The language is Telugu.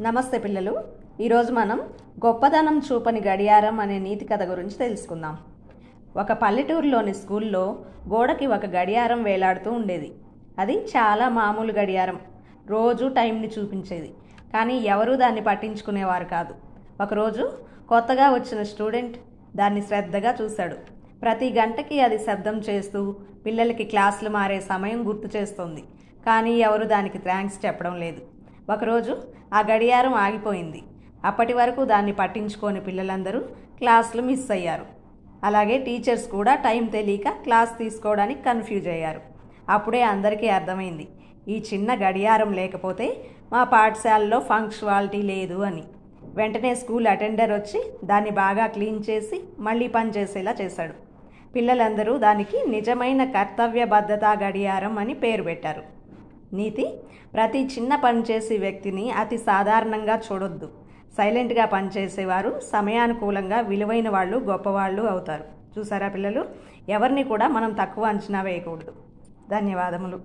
నమస్తే పిల్లలు. ఈరోజు మనం గొప్పదనం చూపని గడియారం అనే నీతి కథ గురించి తెలుసుకుందాం. ఒక పల్లెటూరులోని స్కూల్లో గోడకి ఒక గడియారం వేలాడుతూ ఉండేది. అది చాలా మామూలు గడియారం. రోజు టైంని చూపించేది. కానీ ఎవరూ దాన్ని పట్టించుకునేవారు కాదు. ఒకరోజు కొత్తగా వచ్చిన స్టూడెంట్ దాన్ని శ్రద్ధగా చూశాడు. ప్రతి గంటకి అది శబ్దం చేస్తూ పిల్లలకి క్లాసులు మారే సమయం గుర్తు చేస్తోంది. కానీ ఎవరు దానికి థ్యాంక్స్ చెప్పడం లేదు. ఒకరోజు ఆ గడియారం ఆగిపోయింది. అప్పటి వరకు దాన్ని పట్టించుకోని పిల్లలందరూ క్లాసులు మిస్ అయ్యారు. అలాగే టీచర్స్ కూడా టైం తెలియక క్లాస్ తీసుకోవడానికి కన్ఫ్యూజ్ అయ్యారు. అప్పుడే అందరికీ అర్థమైంది, ఈ చిన్న గడియారం లేకపోతే మా పాఠశాలలో పంక్చువాలిటీ లేదు అని. వెంటనే స్కూల్ అటెండర్ వచ్చి దాన్ని బాగా క్లీన్ చేసి మళ్ళీ పనిచేసేలా చేశాడు. పిల్లలందరూ దానికి నిజమైన కర్తవ్యబద్ధత గడియారం అని పేరు పెట్టారు. నీతి: ప్రతి చిన్న పని చేసే వ్యక్తిని అతి సాధారణంగా చూడొద్దు. సైలెంట్గా పనిచేసేవారు సమయానుకూలంగా విలువైన వాళ్ళు, గొప్పవాళ్ళు అవుతారు. చూసారా పిల్లలు, ఎవరిని కూడా మనం తక్కువ అంచనా వేయకూడదు. ధన్యవాదములు.